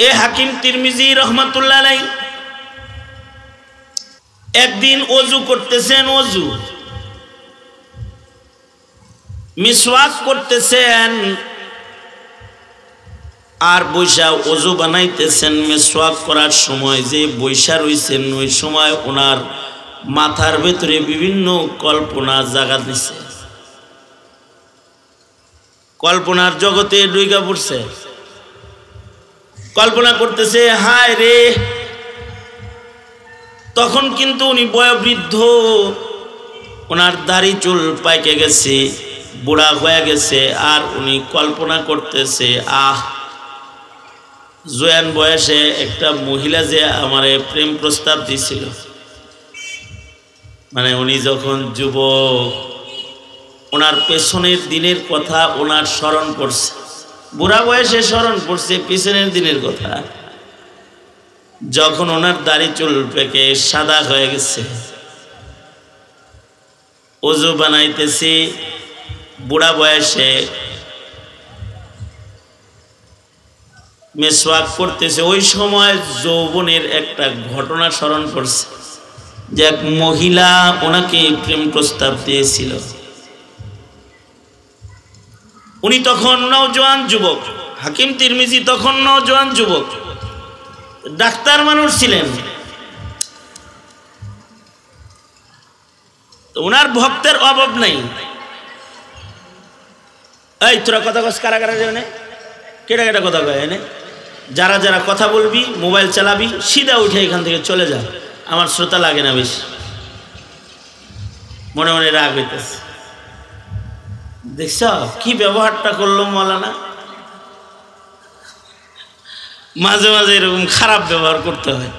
এ হাকিম তিরমিজি রহমাতুল্লাহ আলাইহি একদিন ওযু করতেছেন, ওযু মিসওয়াক করতেছেন আর বৈশা ওযু বানাইতেছেন। মিসওয়াক করার সময় যে বৈশা রইছেন ওই সময় ওনার মাথার ভেতরে বিভিন্ন কল্পনা জাগা দিছে, কল্পনার জগতে ডুইগা পড়ছে। কল্পনা করতেছে হায় রে, তখন কিন্তু উনি বয়োবৃদ্ধ, ওনার দাড়ি চুল পাইকে গেছে, বুড়া হয়ে গেছে। আর উনি কল্পনা করতেছে জোয়ান বয়সে একটা মহিলা যে আমারে প্রেম প্রস্তাব দিছিল, মানে উনি যখন যুবক ওনার পেছনের দিনের কথা ওনার স্মরণ করছে, বুড়া বয়সে স্মরণ করছে পেছনের দিনের কথা, যখন ওনার দাড়ি চুল পেকে সাদা হয়ে গেছে, ওযু বানাইতেছি বুড়া বয়সে, মিসওয়াক করতেছে, ওই সময় যৌবনের একটা ঘটনা স্মরণ করছে যে এক মহিলা ওনাকে প্রেম প্রস্তাব দিয়েছিল। উনি তখন নওজোয়ান যুবক, হাকিম তিরমিজি তখন নওজোয়ান যুবক, ডাক্তার মানুষ ছিলেন। ওনার ভক্তের অভাব নাই। এই তোরা কথা কস কারা কারা যাবে, কেটা কেটা কথা কয় এনে, যারা যারা কথা বলবি মোবাইল চালাবি সিধা উঠে এখান থেকে চলে যা, আমার শ্রোতা লাগে না বেশি। মনে মনে রাগ হইতেছে, দেখছ কি ব্যবহারটা করলো মৌলানা। মাঝে মাঝে এরকম খারাপ ব্যবহার করতে হয়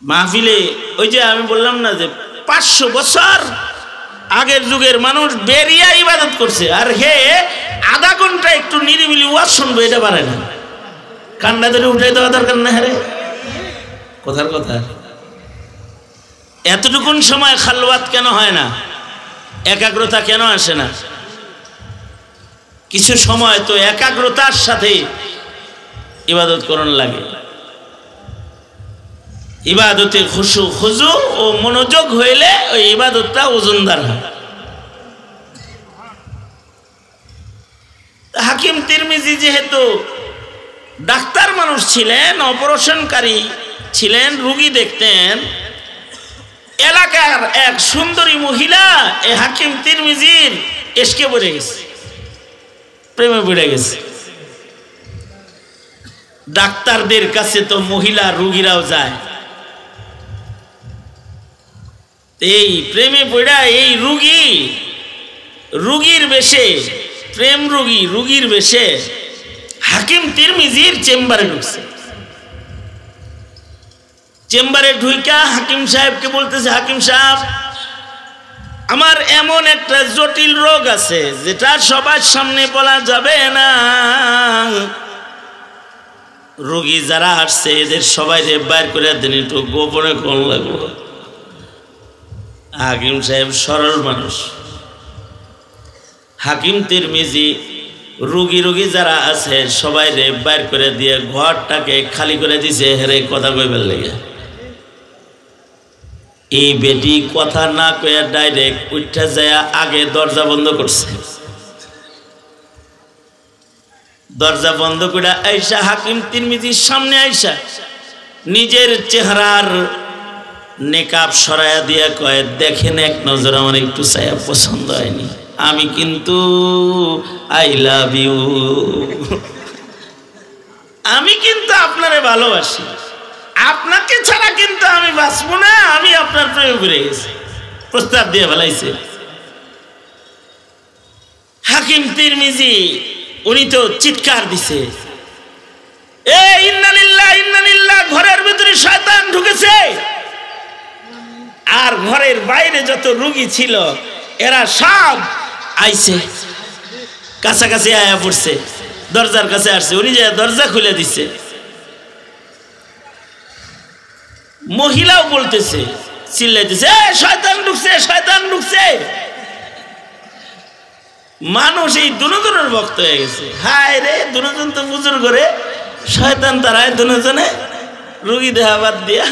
মাহফিলে। ওই যে আমি বললাম না যে 500 বছর আগের যুগের মানুষ বেরিয়া ইবাদত করছে, আর হে আধা ঘন্টা একটু নিরিবিলি ওয়াজ শুনবো এটা পারে না। কান্না ধরে উঠাই দেওয়া দরকার না। হ্যাঁ কথার কথা, এতটুকুন সময় খালওয়াত কেন হয় না, একাগ্রতা কেন আসে না? কিছু সময় তো একাগ্রতার সাথে ইবাদত করণ লাগে। ইবাদতে খুশু খুজু ও মনোযোগ হইলে ওই ইবাদতটা ওজনদার হয়। হাকিম তিরমিজি যেহেতু ডাক্তার মানুষ ছিলেন, অপারেশনকারী ছিলেন, রোগী দেখতেন, এলাকার এক সুন্দরী মহিলা এই হাকিম তিরমিজির এসকে পড়ে গেছে, প্রেমে পড়ে গেছে। ডাক্তারদের কাছে তো মহিলা রোগীরাও যায়, এই প্রেমে পড়া এই রোগীর বেশে, প্রেম রোগীর বেশে হাকিম তিরমিজির চেম্বারে ঢুকছে। চেম্বারে ঢুইকা হাকিম সাহেবকে বলতেছে, হাকিম সাহেব আমার এমন একটা জটিল রোগ আছে যেটা সবার সামনে বলা যাবে না, রোগী যারা আসছে এদের সবাই বাইর করে দেন, একটু গোপনে কোন লাগলো। হাকিম সাহেব সরল মানুষ, হাকিম তিরমিজি রোগী যারা আছে সবাই রে বাইর করে দিয়ে ঘরটাকে খালি করে দিছে হেরে কথা কইবার লেগে। এই বেটি কথা না কয়ে ডাইরেক্ট উঠে যায় আগে দরজা বন্ধ করছে। দরজা বন্ধ করে আইসা হাকিম তিরমিজির সামনে আইসা নিজের চেহারার নেকাব সরাইয়া দিয়ে কয়, দেখেন এক নজর আমার একটু ছায়া পছন্দ হয়নি, আমি কিন্তু আই লাভ ইউ, আমি কিন্তু আপনারে ভালোবাসি, আপনাকে ছাড়া কিন্তু আমি বাঁচবো না, আমি আপনার প্রেমে পড়ে গেছি। প্রস্তাব দিয়ে ফেলাইছে। হাকিম তিরমিজি উনি তো চিৎকার দিছে, এ ইন্না লিল্লাহ ইন্না লিল্লাহ, ঘরের ভিতরে শয়তান ঢুকেছে। আর ঘরের বাইরে যত রোগী ছিল এরা সব আইছে, কাছাকাছি আয়া পড়ছে, দরজার কাছে আসছে। উনি যে দরজা খুলে দিচ্ছে, মহিলাও বলতেছে, চিল্লাইতেছে, শয়তান ঢুকছে, শয়তান ঢুকছে। মানুষ এই দুজনের ভক্ত হয়ে গেছে। হায় রে, দুজন তো বুজুর করে শয়তান তারায় দুজনে রুগী দেহা বাদ দিয়া।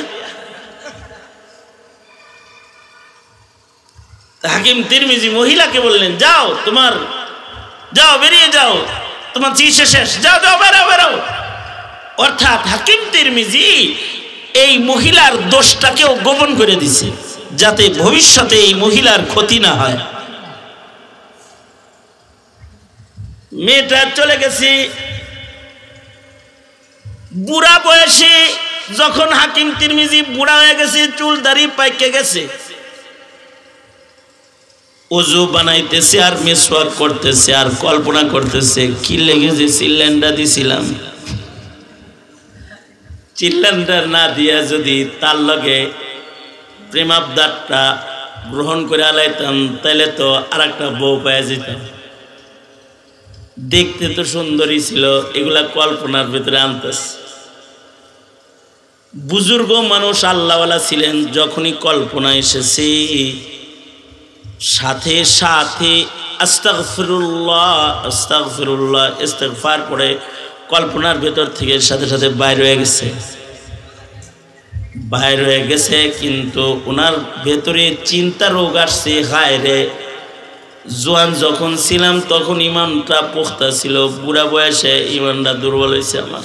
হাকিম তিরমিজি মহিলাকে বললেন, যাও যাও বেরিয়ে যাও, তোমার চিকিৎসা শেষ, যাও যাও বেরাও বেরাও। অর্থাৎ হাকিম তিরমিজি এই মহিলার দোষটাকেও গোপন করে দিছে, যাতে ভবিষ্যতে এই মহিলার ক্ষতি না হয়। মেয়েটা চলে গেছে বুড়া বয়সে। যখন হাকিম তিরমিজি বুড়া হয়ে গেছে, চুল দাড়ি পাইকে গেছে, ওযু বানাইতেছে আর মিসওয়াক করতেছে আর কল্পনা করতেছে, কি লেগেছে চিল্লান্ডা দিছিলাম, চিল্লান্ডা না দিয়া যদি তার লগে প্রেমাবদারটা গ্রহণ করে আলাইতাম, তাহলে তো আর একটা বউ পাওয়া যেতাম। দেখতে তো সুন্দরী ছিল, এগুলা কল্পনার ভিতরে আনতেছে। বুজুর্গ মানুষ আল্লাহওয়ালা ছিলেন, যখনই কল্পনা এসেছে সাথে সাথে আস্তাগফিরুল্লাহ আস্তাগফিরুল্লাহ ইস্তিগফার পড়ে কল্পনার ভেতর থেকে সাথে সাথে বাইরে হয়ে গেছে। কিন্তু ওনার ভেতরে চিন্তা রোগ আসছে, হায় রে, জোয়ান যখন ছিলাম তখন ইমানটা পোক্তা ছিল, বুড়া বয়সে ইমানটা দুর্বল হয়েছে আমার।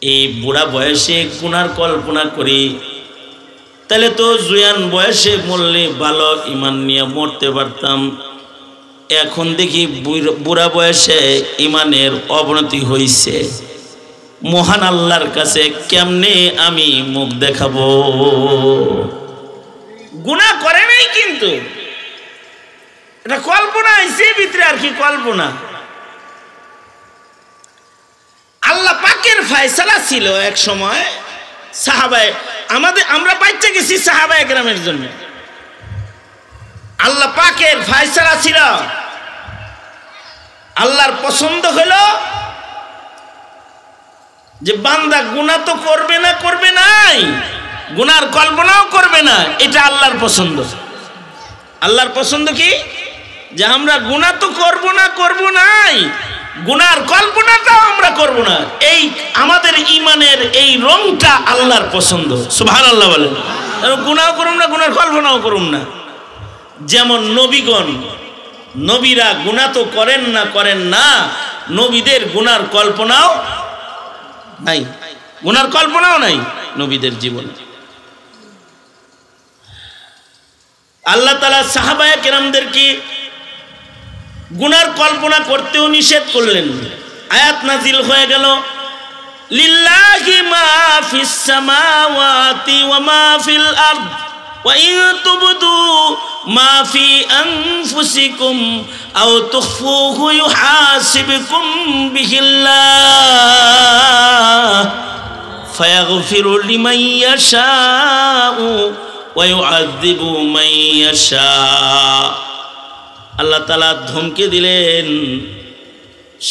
এই বুড়া বয়সে গুনার কল্পনা করি, তাহলে তো জোয়ান বয়সে মরলে ভালো ইমান নিয়ে মরতে পারতাম। এখন দেখি বুড়া বয়সে ইমানের অবনতি হয়েছে। মহান আল্লাহর কাছে কেমনে আমি মুখ দেখাবো? গুনাহ করে নাই, কিন্তু এটা কল্পনা হয়েছে ভিতরে, আর কি কল্পনা। আল্লাহ পাকের ফয়সালা ছিল এক সময় সাহাবায়ে আমরা বাচ্চা গেছি সাহাবায়ে কেরামের জন্য। আল্লাহ পাকের ফয়সালা ছিল, আল্লাহর পছন্দ হলো যে বান্দা গুনাহ তো করবে নাই, গুনার কল্পনাও করবে না, এটা আল্লাহর পছন্দ। আল্লাহর পছন্দ কি? যে আমরা গুনাহ তো করব নাই, গুনার কল্পনাটাও আমরা করব না। এই আমাদের ইমানের এই রংটা আল্লাহর পছন্দ। সুবহানাল্লাহ বলেন। গুনাহ করুম না, গুনার কল্পনাও করুম না। যেমন নবীরা গুনাহ তো করেন না, নবীদের গুনার কল্পনাও নাই নবীদের জীবনে। আল্লাহ তাআলা সাহাবায়ে কেরামদেরকে গুনার কল্পনা করতেও নিষেধ করলেন। আয়াত নাজিল হয়ে গেল, লিল্লাহি মা ফিস সামাওয়াতি ওয়া মা ফিল আরদ ওয়া ইন তুবদু মা ফি আনফুসিকুম আও তুখফুহু ইউহাসিবকুম বিহিল্লাহ ফায়াগফিরু লিমান ইয়াশাউ ওয়া ইউআযযিবু মান ইয়াশা। আল্লাহ তাআলা ধমকে দিলেন,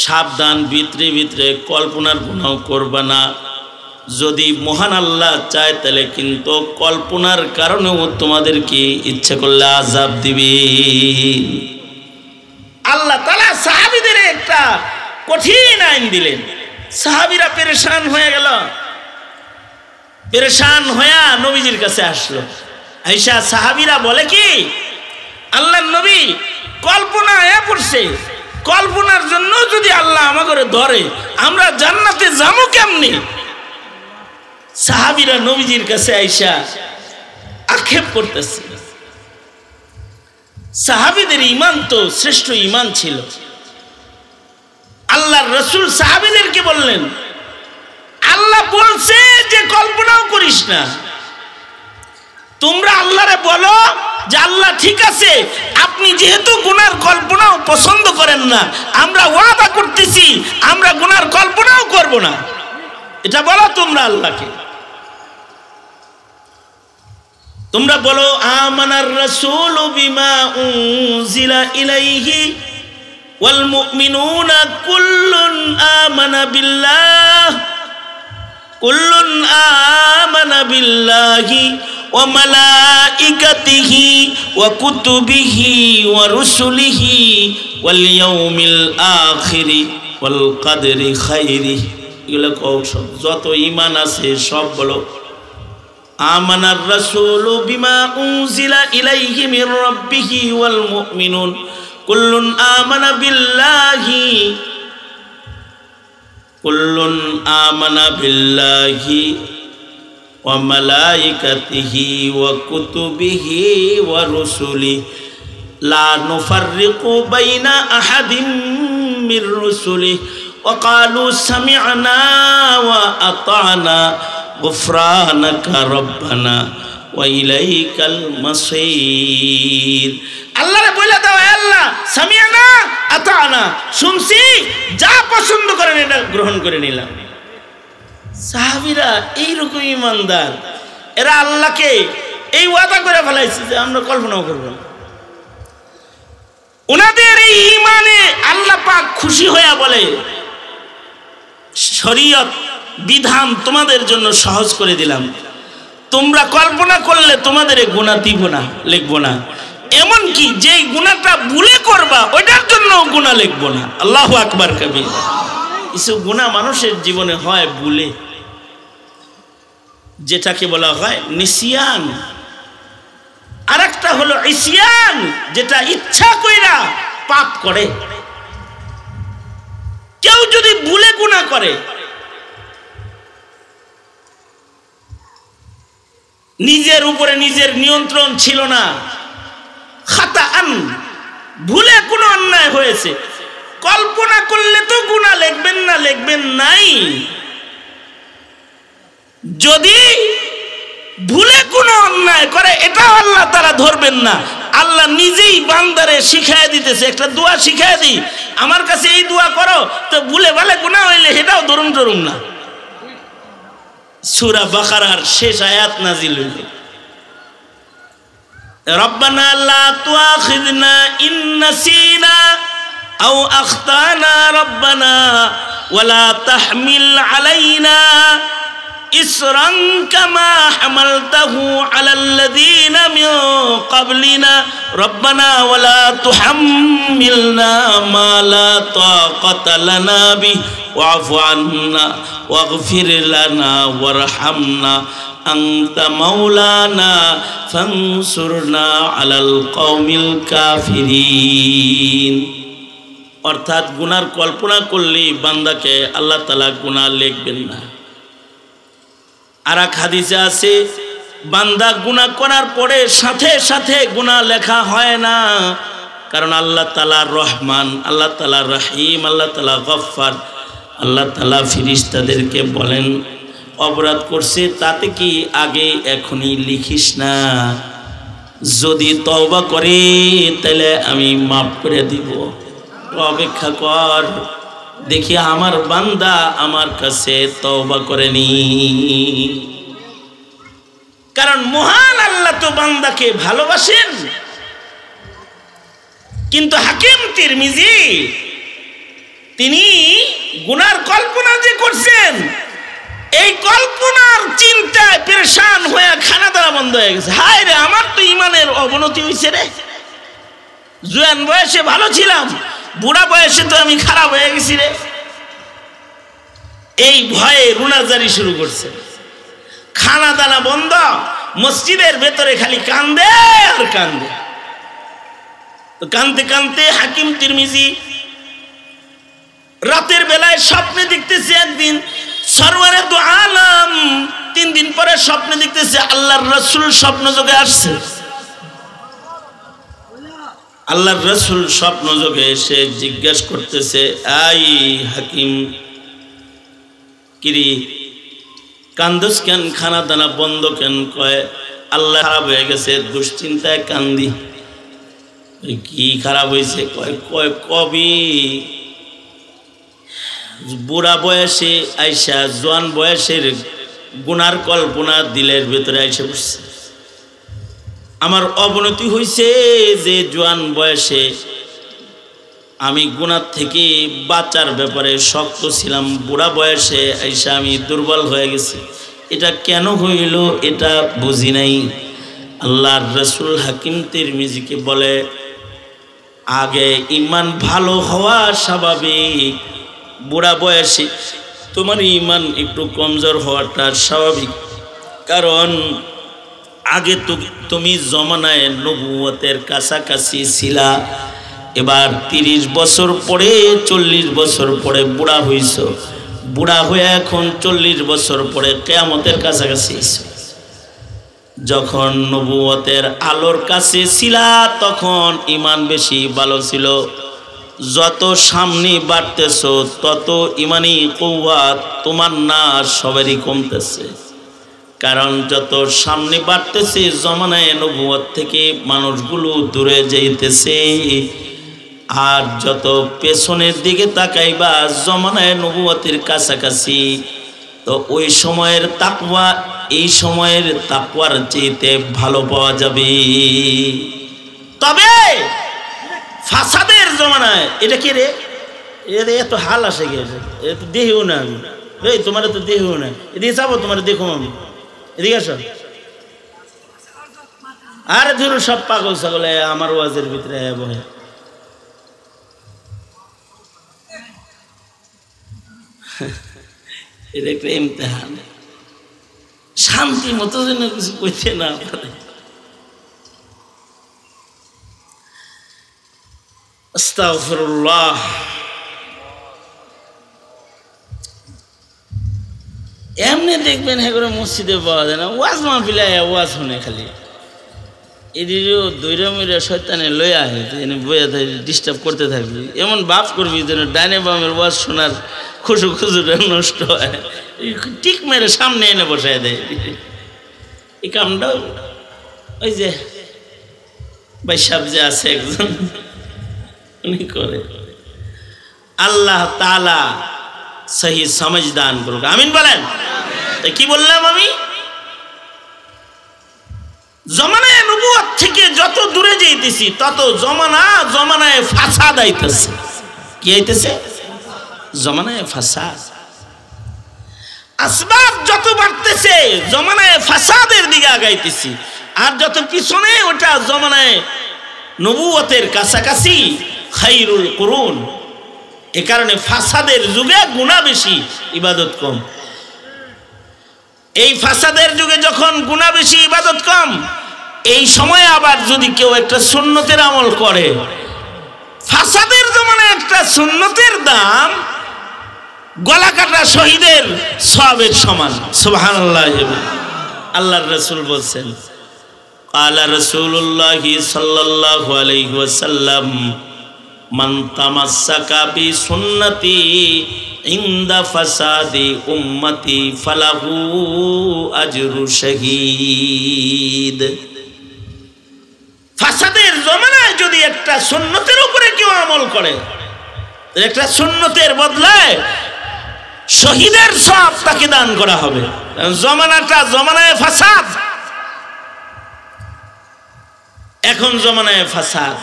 সাবধান, ভিতরে কল্পনার গুনাহ করবা না। যদি মহান আল্লাহ চায় তাহলে কিন্তু কল্পনার কারণেও তোমাদেরকে ইচ্ছা করলে আযাব দিবে। আল্লাহ তাআলা সাহাবীদের একটা কঠিন আইন দিলেন। সাহাবীরা পেরেশান হয়ে গেল, পেরেশান হয়ে নবীজির কাছে আসলো। আয়েশা সাহাবীরা বলে কি, আল্লাহর নবী কল্পনা আয়া পড়ছে, কল্পনার জন্য যদি আল্লাহ আমাকে ধরে আমরা জান্নাতে যাবো কেমনে? সাহাবীরা নবীজির কাছে আয়েশা আক্ষেপ করতেছে। সাহাবীদের ঈমান তো শ্রেষ্ঠ ঈমান ছিল। আল্লাহর রাসূল সাহাবীদেরকে বললেন, আল্লাহ বলছে যে কল্পনাও করিস না। তোমরা আল্লাহরে বলো যে আল্লাহ ঠিক আছে, আপনি যেহেতু গুনার কল্পনাও পছন্দ করেন না, আমরা ওয়াদা করতেছি আমরা গুনার কল্পনাও করব না। এটা বলো তোমরা আল্লাহকে। তোমরা বলো আমানার রাসূলু বিমা উনজিলা ইলাইহি ওয়াল মুমিনুনা কুল্লুন আমানা বিল্লাহি ওয়া মালাইকাতিহি ওয়া কুতুবিহি ওয়া রুসুলিহি ওয়াল ইয়াউমিল আখিরি ওয়াল কদরি খাইরি। এগুলো সব যত ঈমান আছে সব বলো। আমানার রাসূলু বিমা উনজিলা ইলাইহি মির রাব্বিহি ওয়াল মুমিনুন কুল্লুন আমানা বিল্লাহি ওয়া মালাইকাতিহি ওয়া কুতুবিহি ওয়া রুসুলিহি লা নুফাররিকু বাইনা আহাদিম মির রুসুলিহি ওয়া ক্বালু সামি'না ওয়া আতা'না গুফরানাকা রব্বানা ওয়া ইলাইকাল মাসীর। আল্লাহরে বলে দাও, আল্লাহ সামি'না আতা'না, শুনছি, যা পছন্দ করেন এটা গ্রহণ করে নিলাম। সাহাবীরা এইরকম ইমানদার, এরা আল্লাহকে এই ওয়াদা করে ফেলাইছে যে আমরা কল্পনাও করব না। ওনাদের এই ঈমানে আল্লাহ পাক খুশি হয়ে বলে, শরীয়ত বিধান তোমাদের জন্য সহজ করে দিলাম, তোমরা কল্পনা করলে তোমাদের গুনাহ দিব না, লিখবো না, এমনকি যে গুনাহটা ভুলে করবা ওইটার জন্য গুনাহ লিখবো না। আল্লাহু আকবার কবির। কিছু গুনাহ মানুষের জীবনে হয় ভুলে, যেটাকে বলা হয় নিসিয়ান, আর একটা হলো ইসিয়ান, যেটা ইচ্ছা কইরা পাপ করে। কেউ যদি ভুলে গুনাহ করে, নিজের উপরে নিজের নিয়ন্ত্রণ ছিল না, খাতাআন, ভুলে কোনো অন্যায় হয়েছে, কল্পনা করলে তো গুনাহ লিখবেন না, লিখবেন নাই। যদি ভুলে কোনো অন্যায় করে এটা আল্লাহ তারা ধরবেন না। আল্লাহ নিজেই বান্দারে শিখায় দিতেছে, একটা দোয়া শিখায় দিই, আমার কাছে এই দোয়া করো, তো ভুলে ভালে গুনাহ হইলে এটাও ধরুম না। সূরা বাকারার শেষ আয়াত নাজিল হইল, রব্বানা লা তুআখিযনা ইন নাসিনা আও আখতানা রব্বানা ওয়ালা তাহমিল আলাইনা ইসরান কামা হামালতাহু আলাল্লাযীনা মিন ক্বাবলিনা রব্বানা ওয়ালা তুহাম্মিলনা মা লা তাকাতা লানা বিহি ওয়াফু আন্না ওয়াগফির লানা ওয়ারহামনা আনতা মাওলানা ফানসুরনা আলাল কওমিল কাফিরিন। অর্থাৎ গুনার কল্পনা করলে বান্দাকে আল্লাহ তাআলা গুনাহ লিখবেন না। আর এক হাদিসে আছে, বান্দা গুনাহ করার পরে সাথে সাথে গুনাহ লেখা হয় না, কারণ আল্লাহ তাআলা রহমান, আল্লাহ তাআলা রহিম, আল্লাহ তাআলা গফফার। আল্লাহ তাআলা ফেরেশতাদেরকে বলেন, অপরাধ করছে তাতে কি আগে এখনই লিখিস না, যদি তওবা করে তাহলে আমি মাফ করে দিব, অপেক্ষা কর, দেখি আমার বান্দা আমার কাছে তওবা করেনি। কারণ মহান আল্লাহ তো বান্দাকে ভালোবাসেন। কিন্তু হাকিম তিরমিজি তিনি গুনার কল্পনা যে করছেন, এই কল্পনার চিন্তায় পেরেশান হয়ে খানা দানা বন্ধ হয়ে গেছে। হায় রে, আমার তো ইমানের অবনতি হয়েছে রে, জোয়ান বয়সে ভালো ছিলাম, বুড়া বয়সে তো আমি খারাপ হয়ে গেছি রে। এই ভয়ে রুনাজারি শুরু করছে, খানা দানা বন্ধ, মসজিদের ভেতরে খালি কান্দে আর কান্দে। তো কান্দতে কান্দতে হাকিম তিরমিজি রাতের বেলায় স্বপ্নে দেখতেছে, একদিন সরওয়ারে দু আলম 3 দিন পরে স্বপ্নে দেখতেছে আল্লাহর রাসূল স্বপ্ন যোগে আসছে। আল্লাহর রাসূল স্বপ্ন যোগে এসে জিজ্ঞেস করতেছে, আই হাকিম, কিরি কান্দস কেন, খানা দানা বন্ধ কেন? কয় আল্লাহ খারাপ হয়ে গেছে, দুশ্চিন্তায় কান্দি। কি খারাপ হয়েছে? কয় কবি বুড়া বয়সে আইসা জোয়ান বয়সের গুনার কল্পনা দিলের ভেতরে আইসা বসছে। আমার অবনতি হয়েছে যে জোয়ান বয়সে আমি গুনার থেকে বাঁচার ব্যাপারে শক্ত ছিলাম, বুড়া বয়সে আইসা আমি দুর্বল হয়ে গেছি। এটা কেন হইল এটা বুঝি নাই। আল্লাহর রাসূল হাকিম তিরমিজিকে বলে, আগে ঈমান ভালো হওয়া স্বাভাবিক, বুড়া বয়সে তোমার ঈমান একটু কমজোর হওয়াটা স্বাভাবিক। কারণ আগে তো তুমি জমানায় নবুয়তের কাছাকাছি ছিলা, এবার 30 বছর পরে 40 বছর পরে বুড়া হইছ, বুড়া হয়ে এখন 40 বছর পরে কিয়ামতের কাছাকাছি। যখন নবুয়তের আলোর কাছে ছিলা তখন ঈমান বেশি ভালো ছিল, যত সামনে বাড়তেছ তত ঈমানি কুওয়াত তোমার না সবারই কমতেছে। কারণ যত সামনে বাড়তেছে জমানায় নবুয়ত থেকে মানুষগুলো দূরে যাইতেছে, আর যত পেছনের দিকে তাকাইবা জমানায় নবুয়তের কাছাকাছি, তো ওই সময়ের তাকওয়া এই সময়ের তাকওয়ার চেয়ে ভালো পাওয়া যাবে। তবে ফাসাদের জমানায় এটা কি রে, এত হাল আসে গেছে, এ তো দেহিও না আমি, এই তোমার তো দেহিও না, এদিকে যাবো তোমার দেখো আমি, এদিকে আসো। আরে ধরো সব পাগল ছাগল আমার ওয়াজের ভিতরে বহে। এটা একটা ইমতিহান, শান্তি মতো যেন কিছু কইতে না পারে। আস্তাগফিরুল্লাহ। এমনি দেখবেন হ্যাঁ করে মসজিদে পাওয়া যায় না, ওয়াজ মাহফিলে ওয়াজ শুনে খালি এদিকেও দৈরা মইরা শয়তানে লইয়া আহে, বইয়া থাকবি ডিস্টার্ব করতে থাকবি, এমন বাপ করবি যেন ডাইনে বামের ওয়াজ শোনার খুশু খুশুটা নষ্ট হয়, ঠিক মেরে সামনে এনে বসায় দেয়। এই কামটাও ওই যে ভাই সাহেব যে আছে একজন উনি করে। আল্লাহ তাআলা সহি সমঝ দান করুক, আমিন বলেন। কি বললাম আমি? জমানায় নবুয়ত থেকে যত দূরে যাইতেছি তত জমানায় ফাসাদ আইতেছে। কি আইতেছে? জমানায় ফাসাদ। আসবাব যত বাড়তেছে জমানায় ফাসাদের দিকে আগাইতেছি, আর যত পিছনে ওটা জমানায় নবুয়তের কাছাকাছি খায়রুল কুরুন। এ কারণে ফাসাদের যুগে গুনাহ বেশি, ইবাদত কম। এই ফাসাদের যুগে যখন গুনাহ বেশি, ইবাদত কম, এই সময় আবার যদি কেউ একটা সুন্নতের আমল করে, ফাসাদের জমানায় একটা সুন্নতের দাম গলা কাটা শহীদের সওয়াবের সমান। সুবহানাল্লাহ। আল্লাহর রাসূল বলছেন, ক্বালা রাসূলুল্লাহি সাল্লাল্লাহু আলাইহি ওয়াসাল্লাম, মান তামাসসাকা বি সুন্নতি ইনদা ফাসাদি উম্মতি ফালাহু আজরু শহীদ। ফাসাদের জমানায় যদি একটা সুন্নতের উপরে কেউ আমল করে, একটা সুন্নতের বদলায় শহীদের সওয়াব তাকে দান করা হবে। জমানায় ফাসাদ, এখন জমানায় ফাসাদ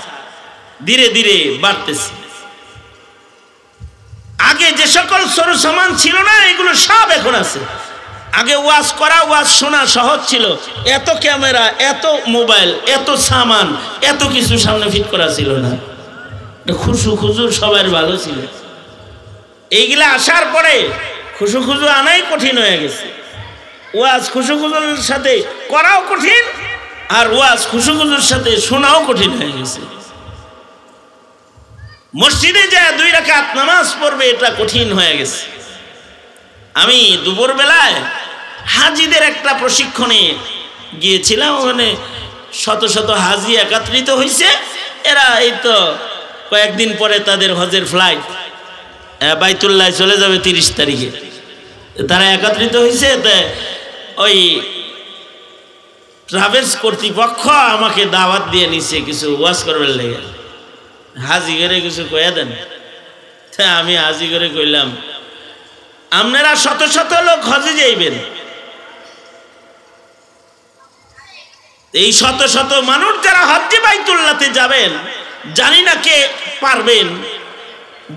ধীরে ধীরে বাড়তেছে। আগে যে সকল সরু সামান ছিল না এগুলো সব এখন আছে। আগে ওয়াজ করা ওয়াজ শোনা সহজ ছিল, এত ক্যামেরা, এত মোবাইল, এত সামান, এত কিছু সামনে ফিট করা ছিল না, খুশু খুজু সবার ভালো ছিল। এইগুলা আসার পরে খুশু খুজু আনাই কঠিন হয়ে গেছে। ওয়াজ খুশু খুজুর সাথে করাও কঠিন, আর ওয়াজ খুশু খুজুর সাথে শোনাও কঠিন হয়ে গেছে। মসজিদে যায় 2 রাকাত নামাজ পড়বে, এটা কঠিন হয়ে গেছে। আমি দুপুর বেলায় হাজিদের একটা প্রশিক্ষণে গিয়েছিলাম, ওখানে শত শত হাজি একত্রিত হয়েছে। এরা এই তো কয়েকদিন পরে তাদের হজের ফ্লাইট বাইতুল্লাহ চলে যাবে 30 তারিখে। তারা একত্রিত হয়েছে, ওই ট্রাভেলস কর্তৃপক্ষ আমাকে দাওয়াত দিয়ে নিছে কিছু ওয়াজ করবার লেগে। হাজি করে কিছু কয়ে দেন। আমি হাজি করে কইলাম, আপনারা শত শত লোক হজে যাইবেন, এই শত শত মানুষ যারা হজ্জে বাইতুল্লাহতে যাবেন, জানি না কে পারবেন,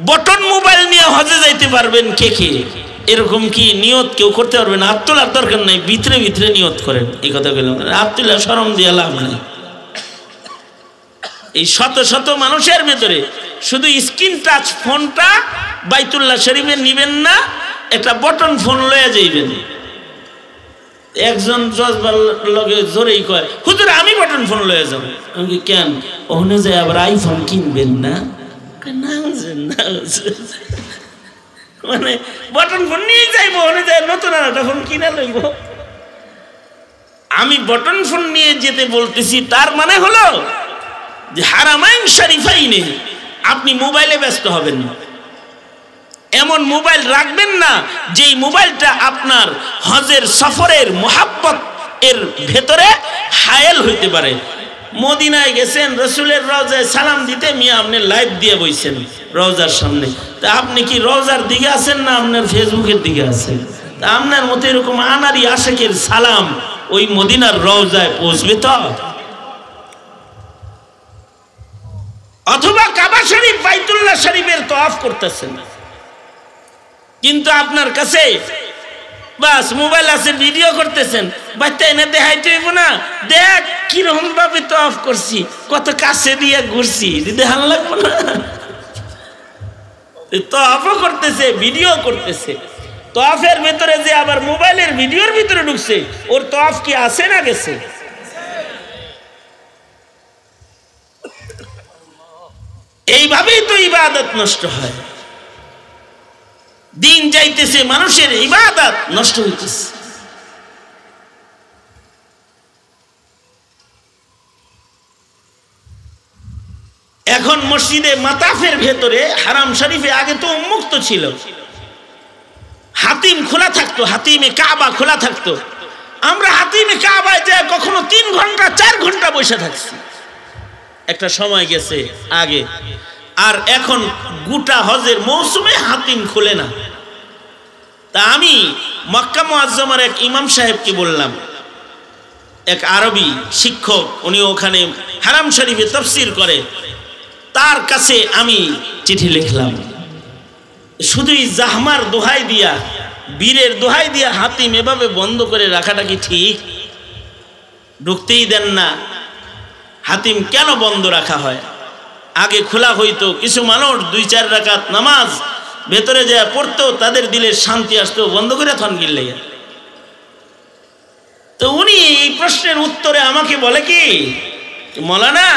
বটন মোবাইল নিয়ে হজে যাইতে পারবেন কে কে? এরকম কি নিয়ত কেউ করতে পারবে না? হাত তোলার দরকার নাই, ভিতরে ভিতরে নিয়ত করেন। এই কথা বললাম, হাত তুলে শরম দিয়ে লাভ নাই। এই শত শত মানুষের ভেতরে শুধু স্ক্রিন টাচ ফোনটা বাইতুল্লাহ শরীফে নিবেন না, একটা বটন ফোন লয়ে যাইবেন। একজন জজবার লগে জোরেই কয়, হুজুর আমি বটন ফোন লয়ে যাবো। আমি কেন? ওখানে যায় আবার আইফোন কিনবেন না? মানে বটন ফোন নিয়ে যাইবো, ওখানে যায় নতুন আর একটা ফোন কিনা লইব। আমি বটন ফোন নিয়ে যেতে বলতেছি, তার মানে হলো যে হারামাইন শরীফাইনে আপনি মোবাইলে ব্যস্ত হবেন না। এমন মোবাইল রাখবেন না যেই মোবাইলটা আপনার হজের সফরের মোহাব্বত এর ভেতরে হায়েল হইতে পারে। মদিনায় গেছেন, রসুলের রওজায় সালাম দিতে, মিয়া আপনি লাইভ দিয়ে বইছেন রওজার সামনে, তা আপনি কি রওজার দিকে আছেন না আপনার ফেসবুকের দিকে আছেন? তা আপনার মতো এরকম আনারি আশেকের সালাম ওই মদিনার রওজায় পৌঁছবে তো? অথবা কাবা শরীফ বাইতুল্লাহ শরীফের তওয়াফ করতেছেন, কিন্তু আপনার কাছে বাস মোবাইল আছে, ভিডিও করতেছেন, বাচ্চা এনে দেখাইতে হইব না, দেখ কিরকম ভাবে তওয়াফ করছি, কত কাছে দিয়ে ঘুরছি, দেখান লাগবো না? তওয়াফও করতেছে, ভিডিও করতেছে। তওয়াফের ভিতরে যে আবার মোবাইলের ভিডিওর ভিতরে ঢুকছে, ওর তওয়াফ কি আছে না গেছে? এইভাবেই তো ইবাদত নষ্ট হয়। দিন যাইতেছে, মানুষের ইবাদত নষ্ট হইতেছে। এখন মসজিদে মাতাফের ভেতরে হারাম শরীফে আগে তো উন্মুক্ত ছিল, হাতিম খোলা থাকতো, হাতিমে কাবা খোলা থাকতো। আমরা হাতিমে কাবায় যায় কখনো 3 ঘন্টা 4 ঘন্টা বসে থাকছি, একটা সময় গেছে আগে। আর এখন গোটা হজের মৌসুমে হাতিম খুলে না। তা আমি মক্কা মুআজ্জমার এক ইমাম সাহেবকে বললাম, এক আরবি শিক্ষক, উনি ওখানে হারাম শরীফে তাফসীর করে, তার কাছে আমি চিঠি লিখলাম, শুধুই জাহমার দোহাই দিয়া, বীরের দোহাই দিয়া হাতিম এভাবে বন্ধ করে রাখাটা কি ঠিক? ঢুকতেই দেন না, হাতিম কেন বন্ধ রাখা হয়? আগে খোলা হইতো, কিছু মানুষ 2-4 রাকাত নামাজ ভেতরে যায় পড়তো, তাদের দিলে শান্তি আসতো, বন্ধ করে থন গিল্লে। তো উনি এই প্রশ্নের উত্তরে আমাকে বলে কি, মৌলানা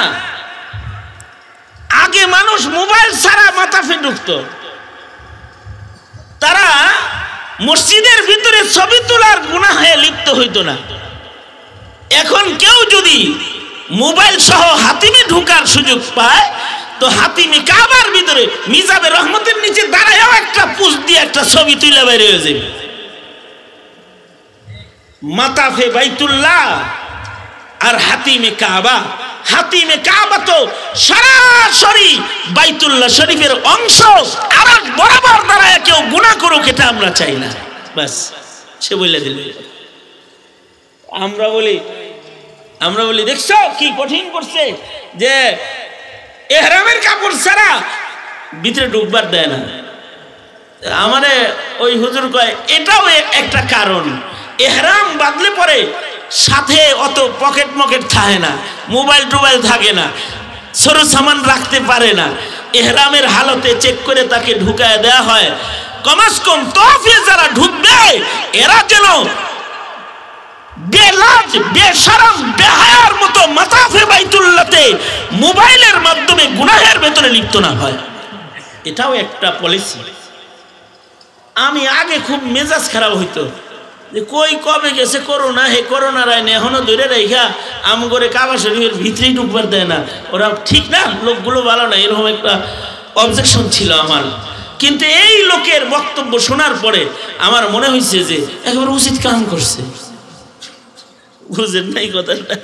আগে মানুষ মোবাইল ছাড়া মাতাফে ঢুকতো, তারা মসজিদের ভিতরে ছবি তোলার গুনাহে লিপ্ত হইতো না। এখন কেউ যদি মোবাইল সহ হাতিমে ঢোকার সুযোগ পায়, তো হাতিমে কাবার ভিতরে মিজাবে রহমতের নিচে দাঁড়ায়ও একটা পুষ দিয়ে একটা ছবি তুলে বের হয়ে যাবে। মাতাফে বাইতুল্লাহ আর হাতিমে কাবা, হাতিমে কাবা তো সরাসরি বাইতুল্লাহ শরীফের অংশ, আর বরাবর দাঁড়ায় কেউ গুনাহ করুক এটা আমরা চাই না। বাস সে বলে দিল। আমরা বলি দেখছো কি কঠিন করছে, যে এহরামের কাপড় ছাড়া ভিতরে ঢুকবার দেয় না। আমারে ওই হুজুর কয় এটাও একটা কারণ, এহরাম বাদলে পরে সাথে অত পকেট মকেট থাকে না, মোবাইল টোবাইল থাকে না, সরু সামান রাখতে পারে না, এহরামের হালতে চেক করে তাকে ঢুকায় দেয়া হয়। কমাস কম তওয়াফে যারা ঢুকবে এরা যেন বেলাজ বেশরম বেহায়ার মতো মাতাফে বাইতুল্লাহতে মোবাইলের মাধ্যমে গুনাহের ভেতরে লিপ্ত না হয়, এটাও একটা পলিসি। আমি আগে খুব মেজাজ খারাপ হইতো যে কই কবে গেছে করোনা, হে করোনার আইনে এখনো ধরে রেখা আম করে কাবা শরীফের ভিতরেই ঢুকবার দেয় না, ওরা ঠিক না, লোকগুলো ভালো না, এরকম একটা অবজেকশন ছিল আমার। কিন্তু এই লোকের বক্তব্য শোনার পরে আমার মনে হয়েছে যে একেবারে উচিত কাম করছে। বুঝেন নাই কথাটা?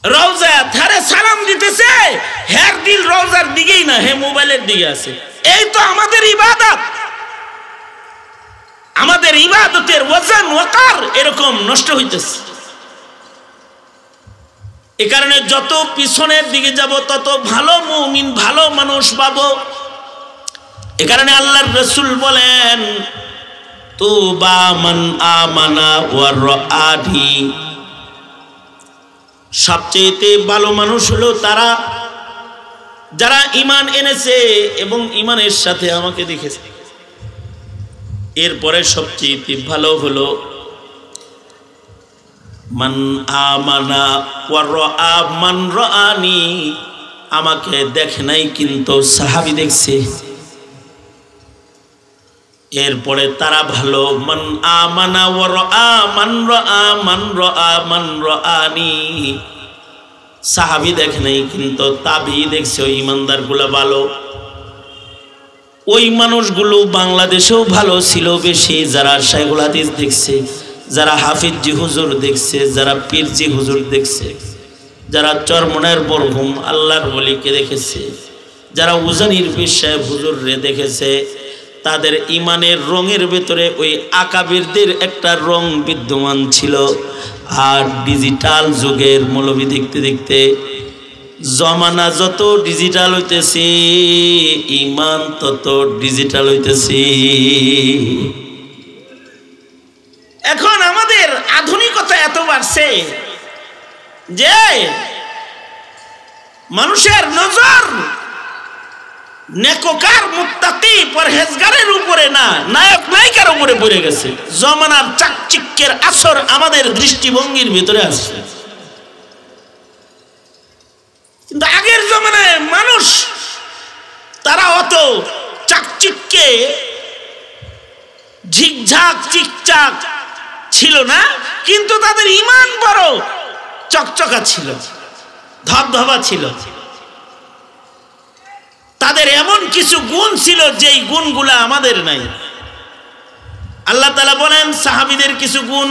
রওজা ধারে সালাম দিতেছে, হের দিল রওজার দিকেই না, হে মোবাইলের দিকে আছে। এই তো আমাদের ইবাদত, আমাদের ইবাদতের ওয়াজান ওয়াকার এরকম নষ্ট হইতেছে। এ কারণে যত পিছনের দিকে যাব তত ভালো মুমিন ভালো মানুষ পাবো, এ কারণে আল্লাহর রাসূল বলেন তুবা মান আমানা ওয়া রাআনি, সবচেয়ে ভালো মানুষ হলো তারা যারা ঈমান এনেছে এবং ঈমানের সাথে আমাকে দেখেছে। এরপরে সবচেয়ে ভালো হলো মান আমানা ওয়া রাআ মান রাআনি, আমাকে দেখে নাই কিন্তু সাহাবী দেখছে। এরপরে তারা ভালো মান আমানা ওয়া রাআ মান রাআ মান রাআ মান রাআনি, সাহাবী দেখে নাই কিন্তু তাবী দেখছে। ওই ইমানদারগুলো ভালো। ওই মানুষগুলো বাংলাদেশেও ভালো ছিল বেশি, যারা শাইখুল হাদিস দেখছে, যারা হাফিজি হুজুর দেখছে, যারা পীরজি হুজুর দেখছে, যারা চরমনের বরহুম আল্লাহর ওলিকে দেখেছে, যারা উজানির পীর সাহেব হুজুররে দেখেছে, তাদের ইমানের রঙের ভেতরে ওই আকাবিরদের একটা রং বিদ্যমান ছিল। আর ডিজিটাল যুগের মৌলবি দেখতে দেখতে জমানা যত ডিজিটাল হইতেছে, ইমান তত ডিজিটাল হইতেছে। এখন আমাদের আধুনিকতা এত বাড়ছে যে মানুষের নজর নেককার মুত্তাকি পরহেজগারের উপরে না, নায়ক নায়িকার উপরে পড়ে গেছে। জমানার চাকচিক্যের আসর আমাদের দৃষ্টিভঙ্গির ভিতরে আসছে। কিন্তু আগের জমানায় মানুষ তারা অত চাকচিক্যে ঝিকঝাক চিকচাক ছিল না, কিন্তু তাদের ঈমান বড় চকচকা ছিল, ধবধবা ছিল। তাদের এমন কিছু গুণ ছিল যেই গুণগুলো আমাদের নাই। আল্লাহ তাআলা বলেন সাহাবীদের কিছু গুণ,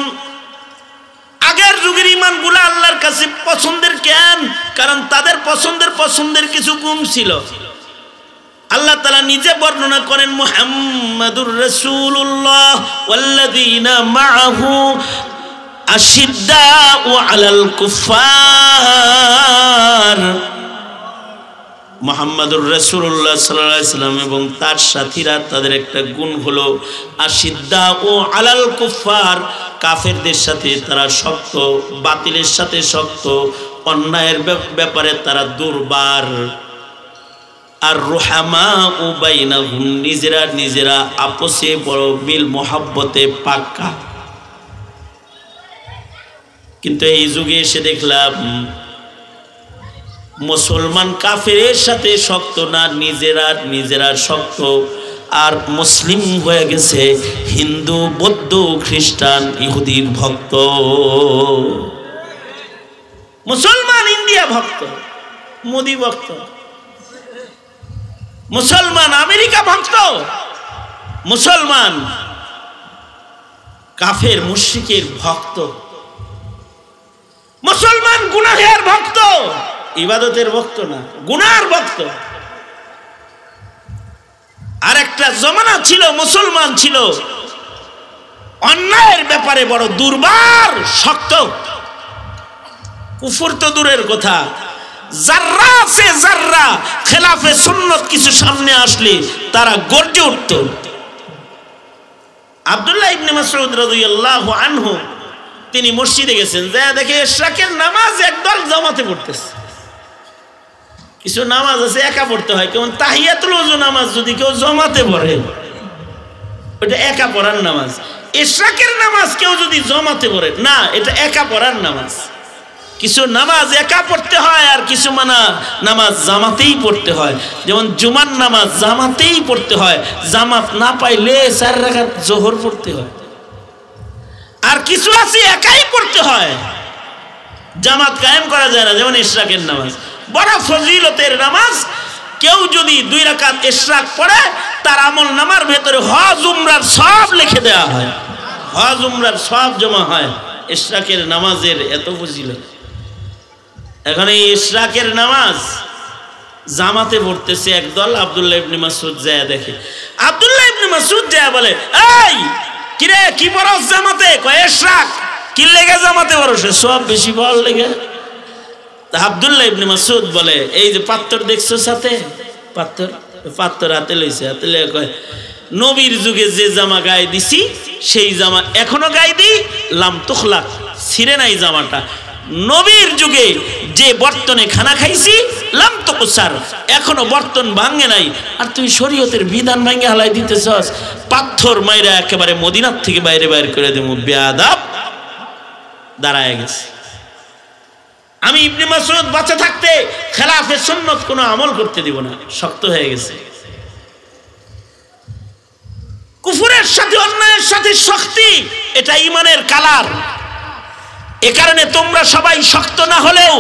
আগের যুগের ঈমানগুলো আল্লাহর কাছে পছন্দের কেন? কারণ তাদের পছন্দের কিছু গুণ ছিল। আল্লাহ তাআলা নিজে বর্ণনা করেন মুহাম্মাদুর রাসূলুল্লাহ ওয়াল্লাযীনা মাআহু আশিদ্দাউ আলাল কুফার। মুহাম্মাদুর রাসূলুল্লাহ সাল্লাল্লাহু আলাইহি সাল্লাম এবং তার সাথীরা তাদের একটা গুণ হলো আশিদ্দাউ আলাল কুফার, কাফেরদের সাথে তারা শক্ত, বাতিলের সাথে শক্ত, অন্যায়ের ব্যাপারে তারা দুর্বার। আর রুহামাউ বাইনাহুম, নিজেরা আপসে বড় মিল মোহাব্বতে পাক্কা। কিন্তু এই যুগে এসে দেখলাম মুসলমান কাফেরের সাথে শক্ত না, নিজেরা শক্ত। আর মুসলিম হয়ে গেছে হিন্দু, বৌদ্ধ, খ্রিস্টান, ইহুদির ভক্ত। মুসলমান ইন্ডিয়া ভক্ত, মোদি ভক্ত। মুসলমান আমেরিকা ভক্ত। মুসলমান কাফের মুশরিকের ভক্ত। মুসলমান গুনাহের ভক্ত, ইবাদতের ভক্ত না, গুনার ভক্ত। আর একটা জমানা ছিল মুসলমান ছিল অন্যায়ের ব্যাপারে বড় দুর্বার, শক্ত। কুফর তো দূরের কথা, জাররা সে জাররা খেলাফে সুন্নত কিছু সামনে আসলে তারা গর্জে উঠত। আব্দুল্লাহ ইবনে মাসউদ রাদিয়াল্লাহু আনহু তিনি মসজিদে গেছেন, যা দেখে ইশরাকের নামাজ একদল জামাতে পড়তেছে। কিছু নামাজ আছে একা পড়তে হয়, কেমন তাহিয়াতুল ওযু নামাজ যদি কেউ জামাতে পড়ে ওটা একা পড়ার নামাজ। ইশরাকের নামাজ কেউ যদি জামাতে পড়ে না, এটা একা পড়ার নামাজ। কিছু নামাজ একা পড়তে হয় আর কিছু নামাজ জামাতেই পড়তে হয়। যেমন জুমার নামাজ জামাতেই পড়তে হয়, জামাত না পাইলে 4 রাকাত জোহর পড়তে হয়। আর কিছু আছে একাই পড়তে হয়, জামাত কায়েম করা যায় না। যেমন ইশরাকের নামাজ বড় ফজিলতের নামাজ। কেউ যদি 2 রাকাত ইশরাক পড়ে তার আমল নামার ভেতরে হজ উমরার সব লিখে দেওয়া হয়, হজ উমরার সব জমা হয়। ইশরাকের নামাজের এত ফজিলত। এখন এই ইশরাকের নামাজ জামাতে পড়তেছে একদল। আব্দুল্লাহ ইবনে মাসউদ যায় দেখে, আব্দুল্লাহ ইবনে মাসউদ যায় বলে, এই কিরে কি পড়স জামাতে? কয় ইশরাক। কি লেগে জামাতে পড়স? সব বেশি বল লেগে। তা আব্দুল্লাহ ইবনে মাসউদ বলে, এই যে পাথর দেখছো সাথে, পাথর পাত্র হাতে লইছে, হাতে লইয়া কয় নবীর যুগে যে জামা গায়ে দিছি সেই জামা এখনো গায়ে দিই, লাম তুখলাক, ছিঁড়ে নাই জামাটা। নবীর যুগে যে বর্তনে খানা খাইছি লাম তুকসার, এখনো বর্তন ভাঙে নাই, আর তুই শরীয়তের বিধান ভাঙে হালাই দিতেছস। পাথর মাইরা একেবারে মদিনার থেকে বাইরে বাইরে করে দেবো, বেয়াদব। দাঁড়ায় গেছে। আমি ইবনে মাসউদ বাঁচা থাকতে খেলাফে সুন্নত কোনো আমল করতে দিব না, শক্ত হয়ে গেছে। কুফরের সাথে অন্যায়ের সাথে শক্তি, এটা ঈমানের কালার। এ কারণে তোমরা সবাই শক্ত না হলেও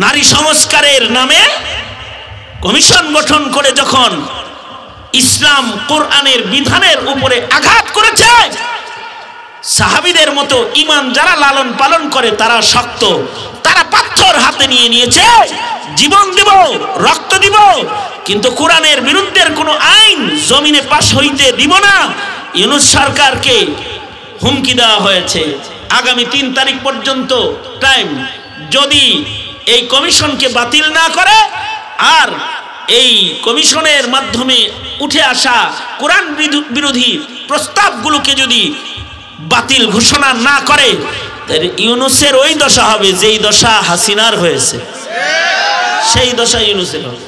নারী সংস্কারের নামে কমিশন গঠন করে যখন ইসলাম কোরআনের বিধানের উপরে আঘাত করেছে, সাহাবীদের মতো ঈমান যারা লালন পালন করে তারা শক্ত, তারা পাথর হাতে নিয়ে নিয়েছে, জীবন দিব, রক্ত দিব, কিন্তু কোরআনের বিরুদ্ধের কোনো আইন জমিনে পাশ হইতে দিব না। ইউনূস সরকারকে হুমকি দেওয়া হয়েছে আগামী 3 তারিখ পর্যন্ত টাইম, যদি এই কমিশনকে বাতিল না করে আর এই কমিশনের মাধ্যমে উঠে আসা কোরআন বিরোধী প্রস্তাবগুলোকে যদি বাতিল ঘোষণা না করে, তাহলে ইউনূসের ওই দশা হবে যেই দশা হাসিনার হয়েছে, সেই দশা ইউনূসের হবে।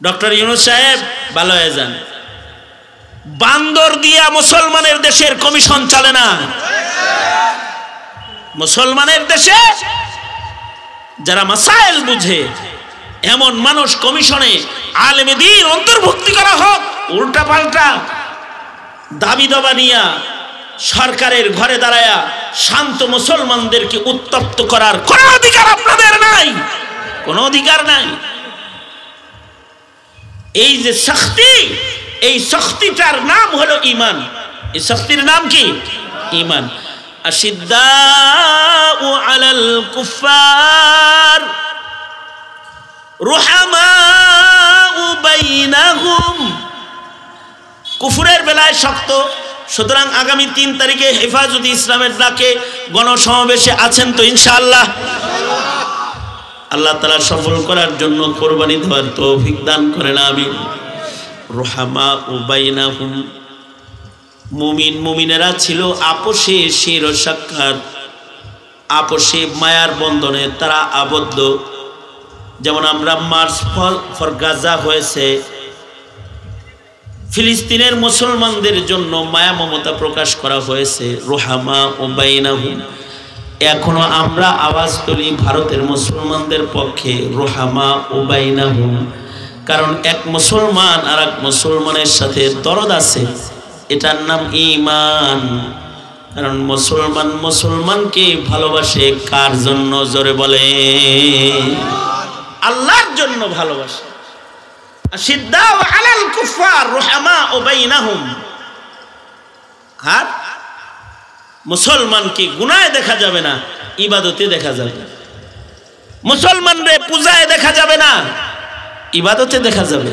ডক্টর ইউনূস সাহেব ভালো হয়ে যান। বান্দর দিয়া মুসলমানের দেশের কমিশন চলে না। মুসলমানের দেশে যারা মাসাইল বুঝে এমন মানুষ কমিশনে আলেমে দ্বীন অন্তর্ভুক্তি করা হোক। উল্টা পাল্টা দাবি দাবা নিয়া সরকারের ঘরে দাঁড়ায়া শান্ত মুসলমানদেরকে উত্তপ্ত করার কোনো অধিকার আপনাদের নাই, কোনো অধিকার নাই। এই যে শক্তি, এই শক্তিটার নাম হলো ঈমান। এই শক্তির নাম কি? ঈমান। আশিদ্দাউ আলাল কুফার রুহামাউ বাইনাহুম। কুফরের বেলায় শক্ত। সুতরাং আগামী 3 তারিখে হেফাজতে ইসলামের ডাকে গণসমাবেশে আছেন তো ইনশাআল্লাহ? আল্লাহ তাআলা সফল করার জন্য কোরবানি দেওয়ার তৌফিক দান করেন, আমিন। রুহামাউ বাইনাহুম, মুমিন মুমিনেরা ছিল আপোষে শির ও সাক্ষাৎ, আপোষে মায়ার বন্ধনে তারা আবদ্ধ। যেমন আমরা মার্চ ফর গাজা হয়েছে, ফিলিস্তিনের মুসলমানদের জন্য মায়া মমতা প্রকাশ করা হয়েছে, রুহামাউ বাইনাহুম। এখনো আমরা আওয়াজ তুলি ভারতের মুসলমানদের পক্ষে, রুহামাউ বাইনাহুম। কারণ এক মুসলমান আর এক মুসলমানের সাথে দরদ আছে, এটার নাম ঈমান। কারণ মুসলমান মুসলমানকে ভালোবাসে কার জন্য? জোরে বলে, আল্লাহর জন্য ভালোবাসে। আশিদ্দাউ আলাল কুফার রুহামাউ বাইনাহুম। আর মুসলমানকে গুনাহে দেখা যাবে না, ইবাদতে দেখা যাবে। মুসলমানরে পূজায় দেখা যাবে না, ইবাদতে দেখা যাবে।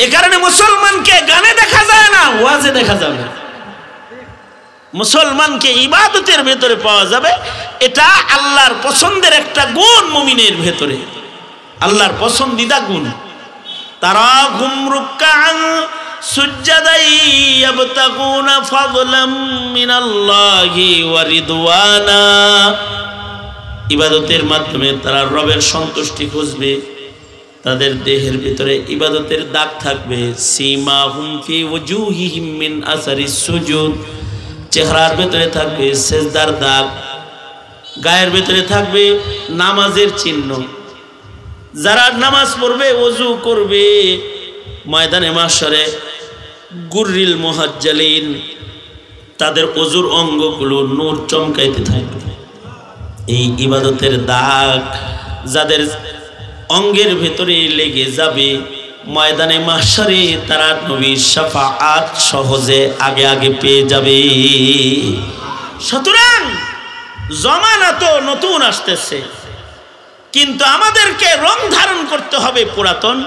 এ কারণে মুসলমানকে গানে দেখা যায় না, ওয়াজে দেখা যাবে। মুসলমানকে ইবাদতের ভেতরে পাওয়া যাবে। এটা আল্লাহর পছন্দের একটা গুণ মুমিনের ভেতরে, আল্লাহর পছন্দিদা গুণ। তারাহুম রুকআন সুজদাই ইয়াবতাগুনা ফাদলাম মিনাল্লাহি ওয়া রিদওয়ানা। ইবাদতের মাধ্যমে তারা রবের সন্তুষ্টি খুঁজবে। তাদের দেহের ভিতরে ইবাদতের দাগ থাকবে। সীমাহুম ফি ওয়ুজুহিহিম মিন আসারিস সুজুদ, চেহারার ভিতরে থাকবে সেজদার দাগ, গায়ের ভিতরে থাকবে নামাজের চিহ্ন। যারা নামাজ পড়বে, ওযু করবে, ময়দানে মাহশরে গুররিল মুহাজ্জালিন, তাদের ওযুর অঙ্গগুলো নূর চমকাইতে থাকবে। এই ইবাদতের দাগ যাদের অঙ্গের ভেতরে লেগে যাবে, ময়দানে মাহশরে তারা নবীর শাফাআত সহজে আগে আগে পেয়ে যাবে। সুতরাং জামানা তো নতুন আসতেছে, কিন্তু আমাদেরকে রং ধারণ করতে হবে পুরাতন।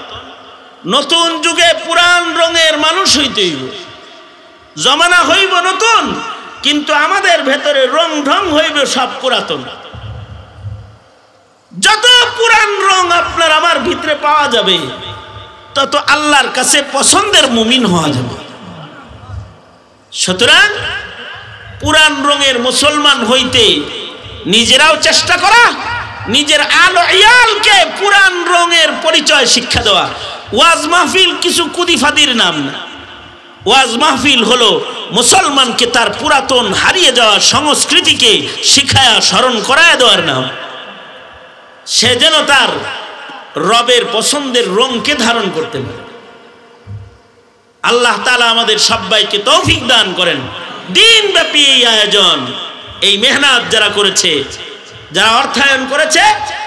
নতুন যুগে পুরান রঙের মানুষ হইতে হইব। জামানা হইব নতুন, কিন্তু আমাদের ভেতরে রং ঢং হইবে সব পুরাতন। যত পুরান রং আপনার আমার ভিতরে পাওয়া যাবে, তত আল্লাহর কাছে পছন্দের মুমিন হওয়া যাবে। সুতরাং পুরান রঙের মুসলমান হইতে নিজেরাও চেষ্টা করা, নিজের আলো ইয়ালকে পুরান রঙের পরিচয় শিক্ষা দেওয়া। ওয়াজ মাহফিল কিছু কুদিফাদির নাম না, ওয়াজ মাহফিল হলো মুসলমানকে তার পুরাতন হারিয়ে যাওয়া সংস্কৃতিকে শিখায়া স্মরণ করায় দেওয়ার নাম। সে যেন তার রবের পছন্দের রঙকে ধারণ করতে পারে। আল্লাহ তাআলা আমাদের সবাইকে তৌফিক দান করেন। দিনব্যাপী এই আয়োজন, এই মেহনত যারা করেছে, যারা অর্থায়ন করেছে,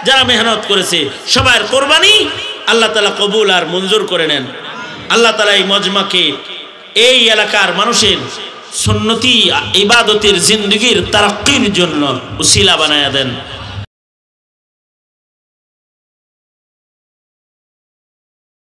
যারা মেহনত করেছে, সবার কোরবানি আল্লাহ তাআলা কবুল আর মঞ্জুর করে নেন। আল্লাহ তাআলা এই মজমাকে, এই এলাকার মানুষের সুন্নতি ইবাদতের জিন্দগির তারাক্কির জন্য উসিলা বানায়া দেন।